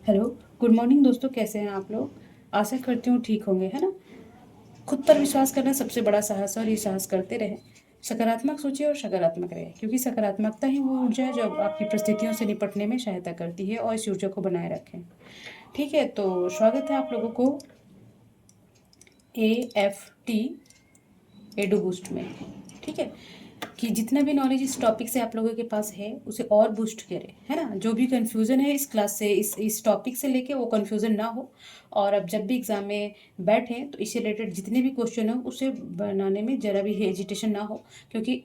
Hello, good morning दोस्तों। कैसे हैं आप लोग? आशा करती हूँ ठीक होंगे, है ना। खुद पर विश्वास करना सबसे बड़ा साहस है और ये साहस करते रहें। सकारात्मक सोचिए और सकारात्मक रहें, क्योंकि सकारात्मकता ही वो ऊर्जा है जो आपकी परिस्थितियों से निपटने में सहायता करती है, और इस ऊर्जा को बनाए रखें। ठीक है, तो स्वागत है आप लोगों को AFT एडू बूस्ट में। ठीक है, कि जितना भी नॉलेज इस टॉपिक से आप लोगों के पास है उसे और बूस्ट करें, है ना। जो भी कंफ्यूजन है इस क्लास से, इस टॉपिक से लेके, वो कंफ्यूजन ना हो। और अब जब भी एग्जाम में बैठें तो इससे रिलेटेड जितने भी क्वेश्चन हो उसे बनाने में ज़रा भी हेजिटेशन ना हो, क्योंकि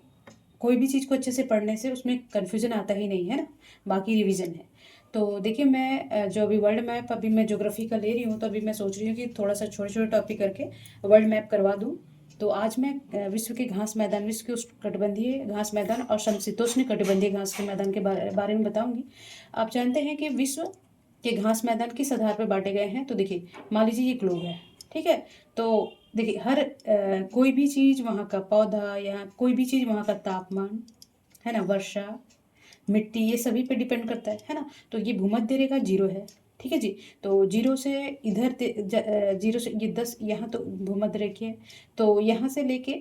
कोई भी चीज़ को अच्छे से पढ़ने से उसमें कन्फ्यूजन आता ही नहीं है ना। बाकी रिवीजन है। तो देखिए, मैं जो अभी वर्ल्ड मैप अभी मैं ज्योग्राफी का ले रही हूँ, तो अभी मैं सोच रही हूँ कि थोड़ा सा छोटे छोटे टॉपिक करके वर्ल्ड मैप करवा दूँ। तो आज मैं विश्व के घास मैदान, विश्व के उष्णकटिबंधीय घास मैदान और समशीतोष्ण कटिबंधीय घास के मैदान के बारे में बताऊंगी। आप जानते हैं कि विश्व के घास मैदान किस आधार पर बांटे गए हैं? तो देखिए, मान लीजिए ये ग्लोब है। ठीक है, तो देखिए हर कोई भी चीज़ वहाँ का पौधा या कोई भी चीज़ वहाँ का तापमान, है ना, वर्षा, मिट्टी, ये सभी पे डिपेंड करता है ना। तो ये भूमध्य रेखा 0 है। ठीक है जी। तो 0 से इधर 0 से ये 10 यहाँ तो भूमध्य रेखा है। तो यहाँ से लेके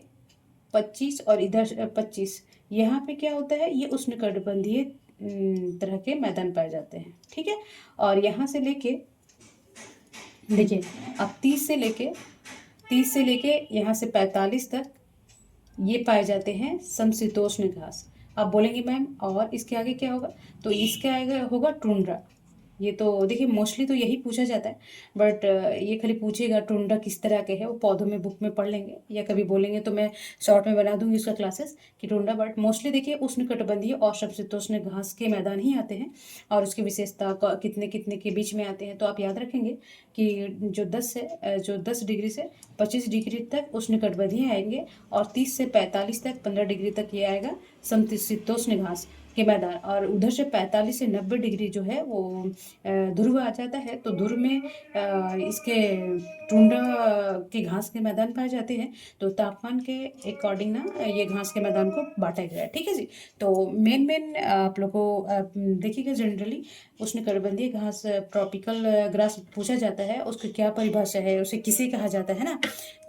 25 और इधर 25, यहाँ पे क्या होता है, ये उष्णकटिबंधीय तरह के मैदान पाए जाते हैं। ठीक है, और यहाँ से लेके देखिए, अब 30 से लेके यहाँ से 45 तक ये पाए जाते हैं समशीतोष्ण घास। आप बोलेंगे मैम और इसके आगे क्या होगा? तो इसके आगे होगा टुंड्रा। ये तो देखिए मोस्टली तो यही पूछा जाता है, बट ये खाली पूछेगा टुंड्रा किस तरह के है, वो पौधों में बुक में पढ़ लेंगे, या कभी बोलेंगे तो मैं शॉर्ट में बना दूंगी उसका क्लासेस कि टुंड्रा। बट मोस्टली देखिए उष्णकटिबंधीय और समशीतोष्ण घास के मैदान ही आते हैं, और उसकी विशेषता कितने कितने के बीच में आते हैं। तो आप याद रखेंगे कि जो 10 डिग्री से 25 डिग्री तक उष्णकटिबंधीय आएंगे, और 30 से 45 तक 15 डिग्री तक ये आएगा समशीतोष्ण घास के मैदान। और उधर से 45 से 90 डिग्री जो है वो ध्रुव आ जाता है। तो ध्रुव में इसके टुंड्रा के घास के मैदान पाए जाते हैं। तो तापमान के अकॉर्डिंग ना ये घास के मैदान को बांटा गया है। ठीक है जी। तो मेन आप लोग को देखिएगा, जनरली उष्णकटिबंधीय घास ट्रॉपिकल ग्रास पूछा जाता है, उसकी क्या परिभाषा है, उसे किसे कहा जाता है ना।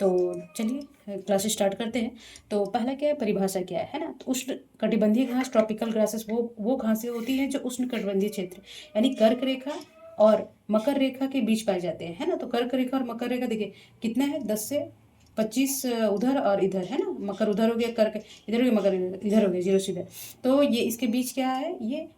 तो चलिए क्लास स्टार्ट करते हैं। तो पहला क्या है, परिभाषा क्या है ना। तो उष्ण कटिबंधीय घास ट्रॉपिकल ग्रासेस वो घासें होती हैं जो उष्ण कटिबंधीय क्षेत्र यानी कर्क रेखा और मकर रेखा के बीच पाए जाते हैं, है ना। तो कर्क रेखा और मकर रेखा देखिए कितना है, 10 से 25 उधर और इधर, है ना। मकर उधर हो गया, कर्क इधर हो गया, मकर इधर हो गया, 0 से इधर। तो ये इसके बीच क्या है, ये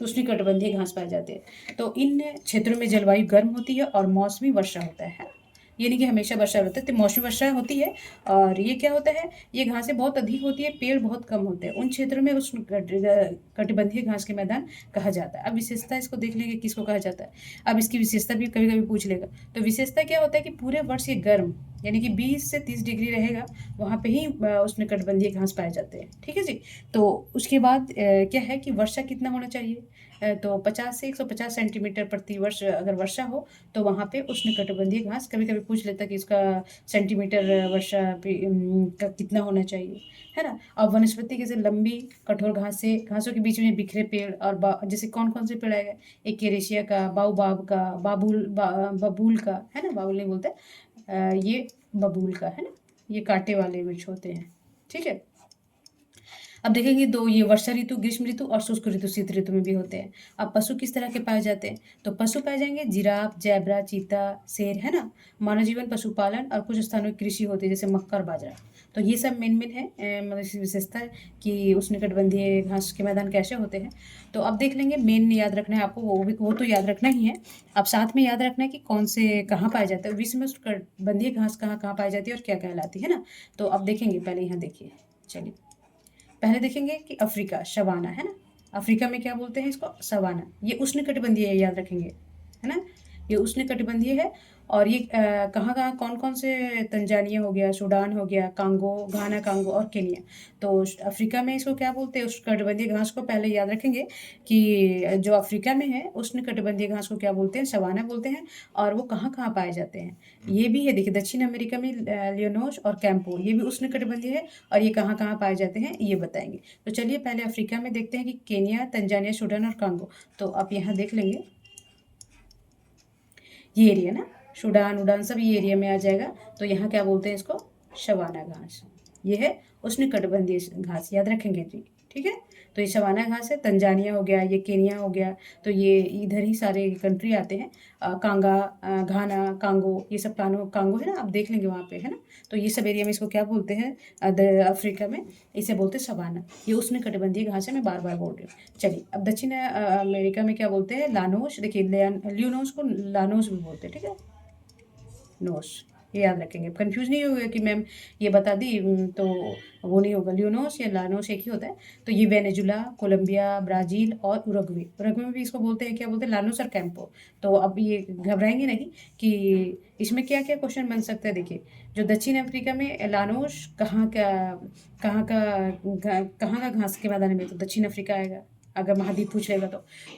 उष्ण कटिबंधीय घास पाए जाते हैं। तो इन क्षेत्रों में जलवायु गर्म होती है और मौसमी वर्षा होता है। ये नहीं कि हमेशा वर्षा होता है, तो मौसमी वर्षा होती है। और ये क्या होता है, ये घासें बहुत अधिक होती है, पेड़ बहुत कम होते हैं। उन क्षेत्रों में उष्ण कटिबंधीय घास के मैदान कहा जाता है। अब विशेषता इसको देख लेंगे किसको कहा जाता है। अब इसकी विशेषता भी कभी कभी पूछ लेगा। तो विशेषता क्या होता है कि पूरे वर्ष ये गर्म यानी कि 20 से 30 डिग्री रहेगा, वहाँ पे ही उष्ण कटिबंधीय घास पाए जाते हैं। ठीक है जी। तो उसके बाद क्या है कि वर्षा कितना होना चाहिए, तो 50 से 150 सेंटीमीटर प्रति वर्ष अगर वर्षा हो, तो वहाँ पे उष्णकटिबंधीय घास, कभी कभी पूछ लेता कि इसका सेंटीमीटर वर्षा का कितना होना चाहिए, है ना। अब वनस्पति जैसे लंबी कठोर घासों के बीच में बिखरे पेड़, और जैसे कौन कौन से पेड़ आएगा, एक केरेशिया का, बाओबाब का, बबूल का, है ना, बाबुल नहीं बोलते, ये बबूल का, है ना। ये कांटे वाले वृक्ष होते हैं। ठीक है। अब देखेंगे दो, ये वर्षा ऋतु, ग्रीष्म ऋतु और शुष्क ऋतु, शीत ऋतु में भी होते हैं। अब पशु किस तरह के पाए जाते हैं, तो पशु पाए जाएंगे जिराफ, जैबरा, चीता, शेर, है ना। मानव जीवन पशुपालन और कुछ स्थानों में कृषि होती है, जैसे मक्का और बाजरा। तो ये सब मेन है मतलब इसकी विशेषता है कि उष्णकटिबंधीय घास के मैदान कैसे होते हैं। तो अब देख लेंगे, मेन याद रखना है आपको, वो तो याद रखना ही है। अब साथ में याद रखना है कि कौन से कहाँ पाए जाते हैं, विश्व में उष्णकटिबंधीय घास कहाँ कहाँ पाई जाती है और क्या कहलाती है ना। तो अब देखेंगे, पहले यहाँ देखिए, चलिए पहले देखेंगे कि अफ्रीका, शवाना, है ना। अफ्रीका में क्या बोलते हैं इसको, सवाना। ये उष्णकटिबंधीय है, याद रखेंगे, है ना। ये उष्णकटिबंधीय है। और ये कहाँ कहाँ कौन कौन से, तंजानिया हो गया, सूडान हो गया, कांगो, घाना, कांगो और केनिया। तो अफ्रीका में इसको क्या बोलते हैं, उष्णकटिबंधीय घास को पहले याद रखेंगे कि जो अफ्रीका में है उष्णकटिबंधीय घास को क्या बोलते हैं, सवाना बोलते हैं। और वो कहाँ कहाँ पाए जाते हैं, ये भी है, देखिए दक्षिण अमेरिका में लियोनोस और कैंपो, ये भी उष्णकटिबंधीय है। और ये कहाँ कहाँ पाए जाते हैं ये बताएंगे। तो चलिए पहले अफ्रीका में देखते हैं कि केनिया, तंजानिया, सूडान और कांगो। तो आप यहाँ देख लेंगे, ये एरिया ना, सूडान उड़ान सब ये एरिया में आ जाएगा। तो यहाँ क्या बोलते हैं इसको, शवाना घास। ये है उष्णकटिबंधीय घास, याद रखेंगे जी, ठीक है। तो ये शवाना घास है। तंजानिया हो गया, ये केनिया हो गया, तो ये इधर ही सारे कंट्री आते हैं। कांगा, घाना, कांगो, ये सब कांगो है ना, आप देख लेंगे वहाँ पे, है ना। तो ये सब एरिया में इसको क्या बोलते हैं, अफ्रीका में इसे बोलते हैं सवाना। ये उष्णकटिबंधीय घास है, मैं बार बार बोल रही हूँ। चलिए अब दक्षिण अमेरिका में क्या बोलते हैं, लानोस। देखिए ल्यूनोस को लानोस भी बोलते हैं, ठीक है, नोस, ये याद रखेंगे। कंफ्यूज नहीं होगा कि मैम ये बता दी तो वो नहीं होगा, ल्यूनोस या लानोस एक ही होता है। तो ये वेनेजुला, कोलंबिया, ब्राज़ील और उरुग्वे, उरुग्वे में भी इसको बोलते हैं, क्या बोलते हैं, लानोस और कैंपो। तो अब ये घबराएंगे नहीं कि इसमें क्या क्या क्वेश्चन बन सकता है। देखिए जो दक्षिण अफ्रीका में लानोस कहाँ का घास के मैदान में, तो दक्षिण अफ्रीका आएगा अगर महाद्वीप पूछ लेगा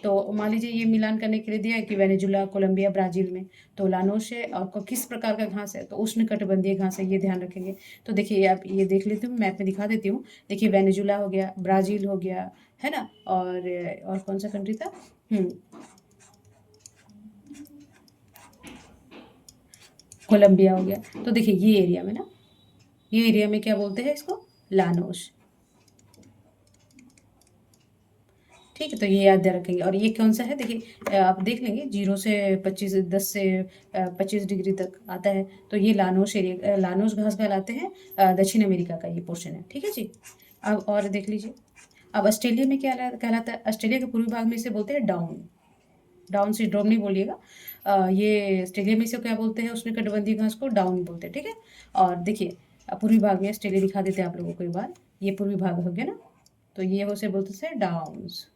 तो मान लीजिए ये मिलान करने के लिए दिया है कि वेनेजुला, कोलंबिया, ब्राज़ील में तो लानोस है, और किस प्रकार का घास है, तो उष्णकटिबंधीय घास है, ये ध्यान रखेंगे। तो देखिए आप ये देख लेती हूँ, मैप में दिखा देती हूँ। देखिए वेनेजुला हो गया, ब्राज़ील हो गया, है ना, और कौन सा कंट्री था, कोलंबिया हो गया। तो देखिए ये एरिया में ना, ये एरिया में क्या बोलते हैं इसको, लानोस, ठीक है। तो ये याद रखेंगे। और ये कौन सा है, देखिए आप देख लेंगे 0 से 25, 10 से 25 डिग्री तक आता है। तो ये लानोस एरिया, लानोस घास कहलाते हैं, दक्षिण अमेरिका का ये पोर्शन है, ठीक है जी। अब और देख लीजिए, अब ऑस्ट्रेलिया में क्या कहलाता है, ऑस्ट्रेलिया के पूर्वी भाग में इसे बोलते हैं डाउन, डाउन सिंड्रोम नहीं बोलिएगा। ये ऑस्ट्रेलिया में इसे क्या बोलते हैं, उष्णकटिबंधीय घास को डाउन बोलते हैं, ठीक है। और देखिए पूर्वी भाग में ऑस्ट्रेलिया दिखा देते हैं आप लोगों को एक बार, ये पूर्वी भाग हो गया ना, तो ये उसे बोलते हैं डाउन्स,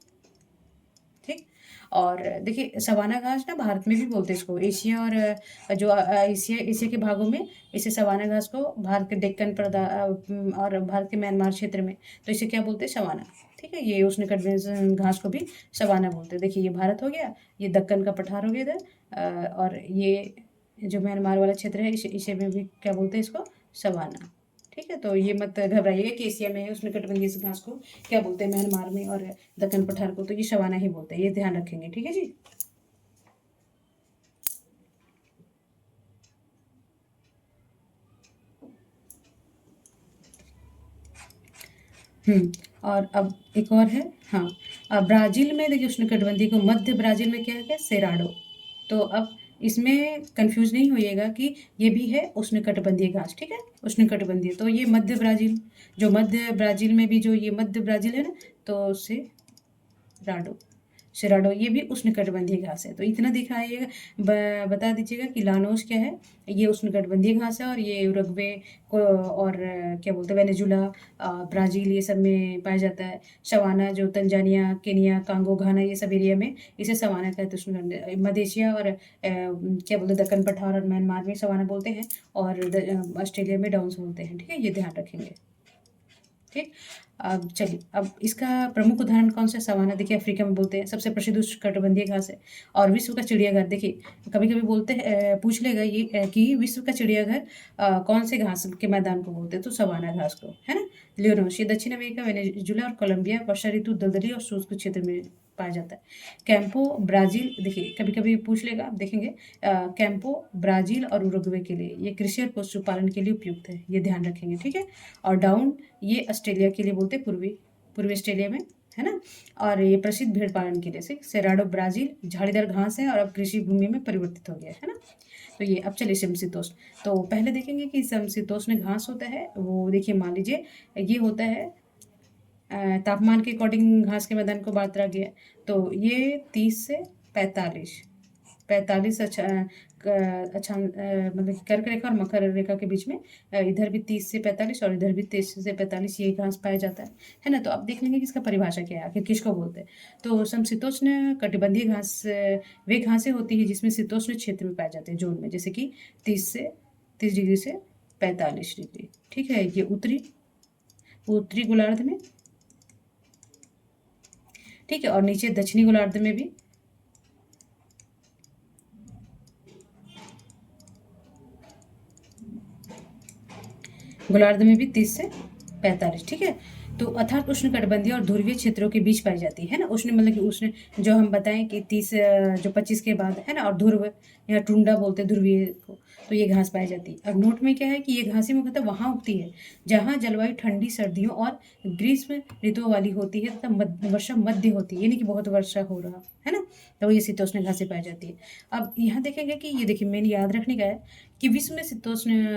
ठीक। और देखिए सवाना घास ना भारत में भी बोलते हैं इसको, एशिया और जो एशिया एशिया के भागों में इसे सवाना घास को, भारत के डेक्कन और भारत के म्यांमार क्षेत्र में तो इसे क्या बोलते हैं, सवाना, ठीक है। ये उष्णकटिबंधीय घास को भी सवाना बोलते हैं। देखिए ये भारत हो गया, ये दक्कन का पठार हो गया इधर, और ये जो म्यांमार वाला क्षेत्र है इसे इसे में भी क्या बोलते हैं इसको, सवाना, ठीक है। तो ये मत घबराइएगा कि एशिया में उष्णकटिबंधीय घास को क्या बोलते हैं, म्यांमार में और दक्कन पठार को तो ये सवाना ही बोलते हैं, ये ध्यान रखेंगे, ठीक है जी। और अब एक और है, हाँ, ब्राज़ील में देखिए उष्णकटिबंधीय को मध्य ब्राज़ील में क्या है, सेराडो। तो अब इसमें कंफ्यूज नहीं होइएगा कि ये भी है उष्णकटिबंधीय घास, ठीक है, उष्णकटिबंधीय। तो ये मध्य ब्राज़ील, जो मध्य ब्राज़ील में भी जो ये मध्य ब्राज़ील है ना, तो सेराडो, शेराडो ये भी उष्णकटिबंधीय घास है। तो इतना दिखाइएगा, बता दीजिएगा कि लानोस क्या है, ये उष्णकटिबंधीय घास है, और ये उरुग्वे को और क्या बोलते हैं, वेनेजुला, ब्राज़ील, ये सब में पाया जाता है। सवाना जो तंजानिया, केनिया, कांगो, घाना, ये सब एरिया में इसे सवाना कहते हैं, उष्णकटिबंधीय। मध्य एशिया और क्या बोलते हैं, दक्कन पठार और म्यांमार में सवाना बोलते हैं, और ऑस्ट्रेलिया में डाउन्स बोलते हैं, ठीक है, ये ध्यान रखेंगे, ठीक। अब चलिए, अब इसका प्रमुख उदाहरण कौन सा, सवाना देखिए अफ्रीका में बोलते हैं, सबसे प्रसिद्ध उष्णकटिबंधीय घास है। और विश्व का चिड़ियाघर, देखिए कभी कभी बोलते हैं, पूछ लेगा ये कि विश्व का चिड़ियाघर कौन से घास के मैदान को बोलते हैं, तो सवाना घास को, है ना। लियोनोस ये दक्षिण अमेरिका, वेनेजुला और कोलंबिया वर्षा ऋतु दलदली और शुष्क क्षेत्र में पाया जाता है। कैंपो ब्राज़ील, देखिए कभी कभी पूछ लेगा, आप देखेंगे कैंपो ब्राज़ील और उरुग्वे के लिए, ये कृषि और पशुपालन के लिए उपयुक्त है, ये ध्यान रखेंगे, ठीक है। और डाउन ये ऑस्ट्रेलिया के लिए बोलते हैं, पूर्वी ऑस्ट्रेलिया में, है ना। और ये प्रसिद्ध भेड़ पालन के लिए से सेराडो ब्राज़ील झाड़ीदार घास है और अब कृषि भूमि में परिवर्तित हो गया है ना। तो ये अब चलिए समशीतोष्ण, तो पहले देखेंगे कि समशीतोष्ण घास होता है, वो देखिए मान लीजिए ये होता है तापमान के अकॉर्डिंग घास के मैदान को बांटा गया। तो ये 30 से 45 अच्छा, अच्छा मतलब कर्क रेखा और मकर रेखा के बीच में इधर भी 30 से 45 और इधर भी 30 से 45 ये घास पाया जाता है ना। तो अब देख लेंगे कि इसका परिभाषा क्या है, आखिर किसको बोलते हैं। तो समशीतोष्ण कटिबंधीय घास वे घासें होती है जिसमें शीतोष्ण क्षेत्र में पाए जाते हैं, जोन में, जैसे कि 30 डिग्री से 45 डिग्री, ठीक है। ये उत्तरी गोलार्ध में, ठीक है, और नीचे दक्षिणी गोलार्ध में भी, गोलार्ध में भी 30 से 45, ठीक है। तो अर्थात उष्णकटिबंधीय और ध्रुवीय क्षेत्रों के बीच पाई जाती है ना। उष्ण मतलब कि उष्ण जो हम बताएं कि 30 जो 25 के बाद है ना, और ध्रुव या टुंडा बोलते हैं ध्रुवीय को, तो ये घास पाई जाती है। अब नोट में क्या है कि ये घासें मुख्यतः वहाँ उगती है जहाँ जलवायु ठंडी सर्दियों और ग्रीष्म ऋतुओं वाली होती है तथा वर्षा मध्य होती है, यानी कि बहुत वर्षा हो रहा है ना, तो ये शीतोष्ण घासें पाई जाती है। अब यहाँ देखेंगे कि ये देखिए मेन याद रखने का है कि विश्व में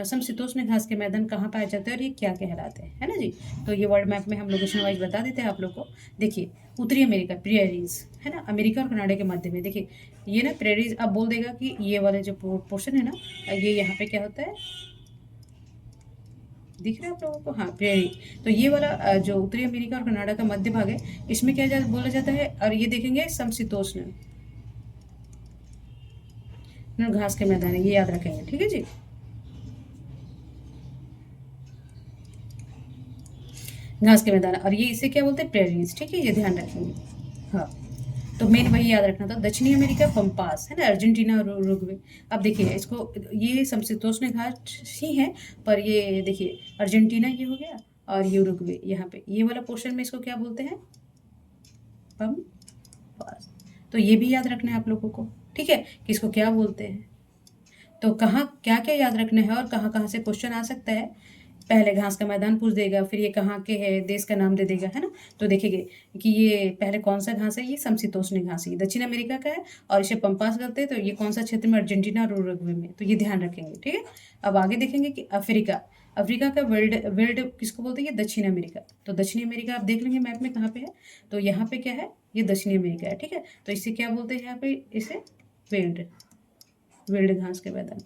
समशीतोष्ण घास के मैदान कहाँ पाए जाते हैं और ये क्या कहलाते हैं, है ना जी। तो ये वर्ल्ड मैप में हम लोकेशन वाइज बता देते हैं आप लोग को। देखिए उत्तरी अमेरिका प्रेरीज है ना, अमेरिका और कनाडा के मध्य में। देखिए ये ना प्रेरीज, अब बोल देगा कि ये वाले जो पोर्शन है ना, ये यहाँ पे क्या होता है, दिख रहा है आप लोगों को, हाँ प्रेरी। तो ये वाला जो उत्तरी अमेरिका और कनाडा का मध्य भाग है, इसमें क्या बोला जाता है, और ये देखेंगे समशीतोष्ण घास के मैदान है, ये याद रखेंगे, ठीक है जी। घास के मैदान, और ये इसे क्या बोलते हैं, प्रेरीज, ठीक है, ये ध्यान रखेंगे। हाँ, तो मेन वही याद रखना था। दक्षिणी अमेरिका पंपास है ना, अर्जेंटीना और उरुग्वे। अब देखिए इसको, ये समशीतोष्ण घास ही है, पर ये देखिए अर्जेंटीना ये हो गया और ये उरुग्वे, यहाँ पे ये वाला पोर्शन में इसको क्या बोलते हैं, पंपास। तो ये भी याद रखना है आप लोगों को, ठीक है, कि इसको क्या बोलते हैं। तो कहाँ क्या क्या याद रखना है और कहाँ कहाँ से क्वेश्चन आ सकता है। पहले घास का मैदान पूछ देगा, फिर ये कहाँ के है, देश का नाम दे देगा, है ना। तो देखेंगे कि ये पहले कौन सा घास है, ये समशीतोष्ण घास है, दक्षिण अमेरिका का है, और इसे पंपास करते हैं, तो ये कौन सा क्षेत्र में, अर्जेंटीना और उरुग्वे में, तो ये ध्यान रखेंगे, ठीक है। अब आगे देखेंगे कि अफ्रीका, अफ्रीका का वर्ल्ड किसको बोलते हैं, ये दक्षिण अमेरिका। तो दक्षिण अमेरिका आप देख लेंगे मैप में कहाँ पे है, तो यहाँ पे क्या है, ये दक्षिणी अमेरिका है, ठीक है। तो इसे क्या बोलते हैं यहाँ पे, इसे वेल्ड घास के मैदान।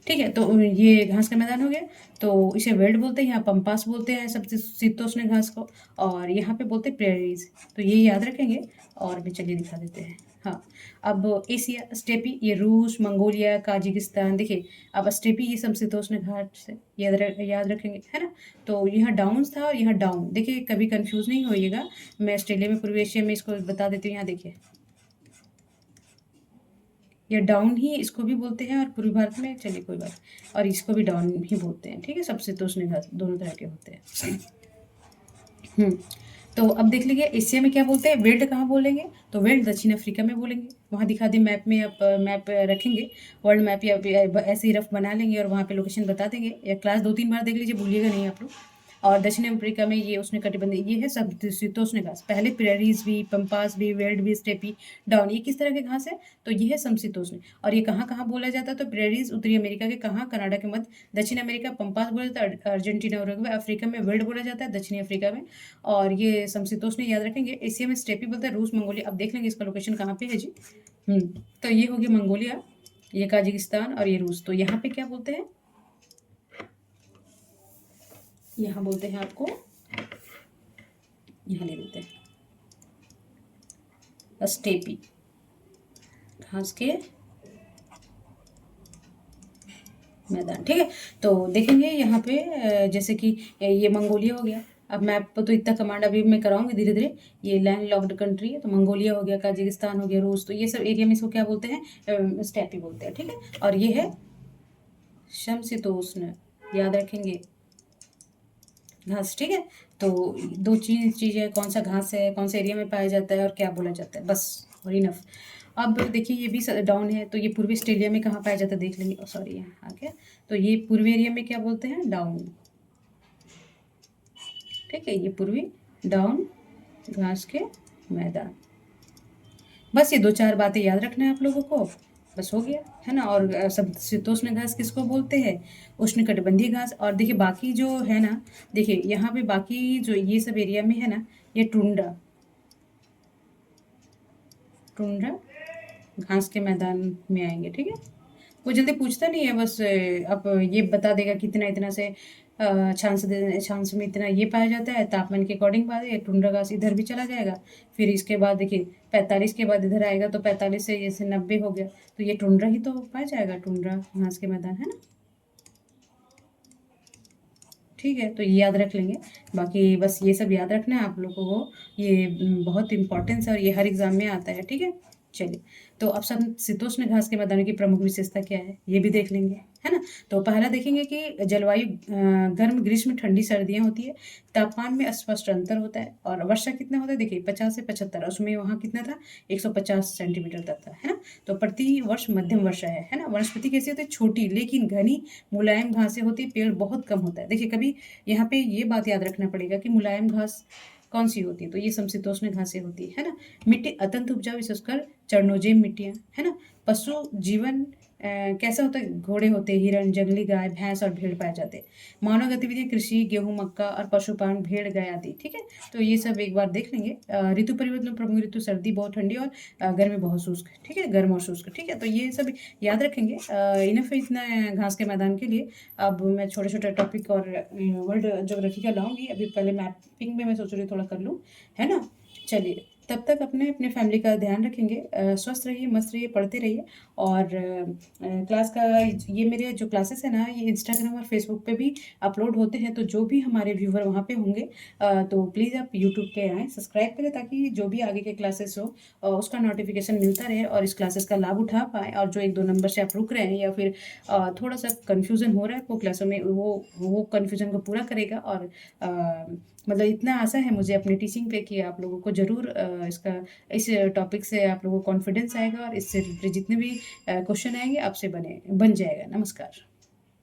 ठीक है, तो ये घास का मैदान हो गया, तो इसे वेल्ड बोलते हैं, यहाँ पंपास बोलते हैं सबसे शीतोष्ण घास को, और यहाँ पे बोलते हैं प्रेरीज। तो ये याद रखेंगे, और भी चलिए दिखा देते हैं। हाँ, अब एशिया स्टेपी, ये रूस, मंगोलिया, काजिकिस्तान। देखिए अब स्टेपी ये समशीतोष्ण घाट से याद रखेंगे, है ना। तो यहाँ डाउन्स था और यहाँ डाउन, देखिए कभी कंफ्यूज नहीं होइएगा। मैं ऑस्ट्रेलिया में, पूर्वी एशिया में इसको बता देती हूँ। यहाँ देखिए या डाउन ही इसको भी बोलते हैं, और पूर्वी भारत में, चलिए कोई बात, और इसको भी डाउन ही बोलते हैं, ठीक है। समशीतोष्ण घास दोनों तरह के होते हैं। तो अब देख लीजिए एशिया में क्या बोलते हैं, वेल्ड कहाँ बोलेंगे, तो वेल्ड दक्षिण अफ्रीका में बोलेंगे। वहाँ दिखा दें मैप में, आप मैप रखेंगे वर्ल्ड मैप, या ऐसे ही रफ बना लेंगे और वहाँ पे लोकेशन बता देंगे, या क्लास 2-3 बार देख लीजिए, भूलिएगा नहीं आप लोग। और दक्षिण अफ्रीका में ये उष्णकटिबंधीय, ये है समशीतोष्ण घास। पहले प्रेरीज भी, पंपास भी, वेल्ड भी, स्टेपी, डाउन, ये किस तरह के घास है, तो ये है समशीतोष्ण। और ये कहाँ कहाँ बोला जाता है, तो प्रेरीज उत्तरी अमेरिका के कहाँ, कनाडा के मध्य, दक्षिण अमेरिका पंपास बोला जाता है, अर्जेंटीना उरुग्वे, अफ्रीका में वेल्ड बोला जाता है, दक्षिणी अफ्रीका में। और ये समशीतोष्ण याद रखेंगे। एशिया में स्टेपी बोलते हैं, रूस, मंगोलिया। अब देख लेंगे इसका लोकेशन कहाँ पे है जी। तो ये हो गया मंगोलिया, ये काजिकिस्तान, और ये रूस। तो यहाँ पे क्या बोलते हैं, यहाँ बोलते हैं आपको, यहाँ ले लेते हैं स्टेपी घास के मैदान, ठीक है। तो देखेंगे यहाँ पे जैसे कि ये मंगोलिया हो गया। अब मैप पर तो इतना कमांड अभी मैं कराऊंगी धीरे धीरे। ये लैंड लॉक्ड कंट्री है, तो मंगोलिया हो गया, काजिकिस्तान हो गया, रूस। तो ये सब एरिया में इसको क्या बोलते हैं, स्टेपी बोलते हैं, ठीक है। और ये है समशीतोष्ण, याद रखेंगे घास, ठीक है। तो दो चीज़ें, कौन सा घास है, कौन से एरिया में पाया जाता है, और क्या बोला जाता है, बस और इनफ। अब देखिए ये भी डाउन है, तो ये पूर्वी ऑस्ट्रेलिया में कहाँ पाया जाता है देख लेंगे, सॉरी यहाँ आ गया। तो ये पूर्वी एरिया में क्या बोलते हैं, डाउन, ठीक है। ये पूर्वी डाउन घास के मैदान। बस ये 2-4 बातें याद रखना है आप लोगों को, बस हो गया, है ना। और समशीतोष्ण घास किसको बोलते हैं, उष्णकटिबंधीय घास। और देखिए बाकी जो है ना, देखिए यहाँ पे बाकी जो ये सब एरिया में है ना, ये टुंड्रा घास के मैदान में आएंगे, ठीक है। वो जल्दी पूछता नहीं है, बस अब ये बता देगा कि इतना इतना से अक्षांश में इतना ये पाया जाता है, तापमान के अकॉर्डिंग पाया जाएगा। टुंड्रा घास इधर भी चला जाएगा, फिर इसके बाद देखिए 45 के बाद इधर आएगा, तो 45 से जैसे 90 हो गया, तो ये टुंड्रा ही तो पाया जाएगा, टुंड्रा घास के मैदान, है ना। ठीक है, तो ये याद रख लेंगे। बाकी बस ये सब याद रखना है आप लोगों को, ये बहुत इंपॉर्टेंस है और ये हर एग्जाम में आता है, ठीक है। चलिए, तो अब समशीतोष्ण घास के मैदानों की प्रमुख विशेषता क्या है, ये भी देख लेंगे। है ना। तो पहला देखेंगे कि जलवायु गर्म, ग्रीष्म, ठंडी, सर्दियाँ होती है। तापमान में स्पष्ट अंतर होता है और वर्षा कितना होता है, देखिए 50 से 75, उसमें वहाँ कितना था 150 सेंटीमीटर तक था, है ना। तो प्रति वर्ष मध्यम वर्षा है ना। वनस्पति कैसी होती है, छोटी लेकिन घनी मुलायम घासें होती है, पेड़ बहुत कम होता है। देखिए कभी यहाँ पे ये बात याद रखना पड़ेगा कि मुलायम घास कौन सी होती है, तो ये समशीतोष्ण घासें होती है ना। मिट्टी अत्यंत उपजाऊ, विशेषकर चरणोजेम मिट्टियाँ, है ना। पशु जीवन कैसा होता है, घोड़े होते हैं, हिरण, जंगली गाय, भैंस और भेड़ पाए जाते हैं। मानव गतिविधियाँ कृषि, गेहूँ, मक्का और पशुपालन, भेड़, गाय आदि, ठीक है। तो ये सब एक बार देख लेंगे। ऋतु परिवर्तन, प्रमुख ऋतु सर्दी बहुत ठंडी और गर्मी बहुत शुष्क, ठीक है, गर्म और शुष्क, ठीक है। तो ये सब याद रखेंगे। इनफ है इतना घास के मैदान के लिए। अब मैं छोटे छोटे टॉपिक और वर्ल्ड ज्योग्राफी का लाऊंगी। अभी पहले मैपिंग में मैं सोच रही थोड़ा कर लूँ, है ना। चलिए, तब तक अपने अपने फैमिली का ध्यान रखेंगे। स्वस्थ रहिए, मस्त रहिए, पढ़ते रहिए। और क्लास का ये मेरे जो क्लासेस है ना, ये इंस्टाग्राम और फेसबुक पे भी अपलोड होते हैं। तो जो भी हमारे व्यूवर वहाँ पे होंगे, तो प्लीज़ आप यूट्यूब पे आएँ, सब्सक्राइब करें, ताकि जो भी आगे के क्लासेस हो उसका नोटिफिकेशन मिलता रहे और इस क्लासेस का लाभ उठा पाएँ। और जो 1-2 नंबर से आप रुक रहे हैं या फिर थोड़ा सा कन्फ्यूज़न हो रहा है आपको क्लासों में, वो कन्फ्यूज़न को पूरा करेगा। और मतलब इतना आशा है मुझे अपनी टीचिंग पे कि आप लोगों को ज़रूर इसका इस टॉपिक से आप लोगों को कॉन्फिडेंस आएगा और इससे रिलेटेड जितने भी क्वेश्चन आएंगे आपसे बन जाएगा। नमस्कार।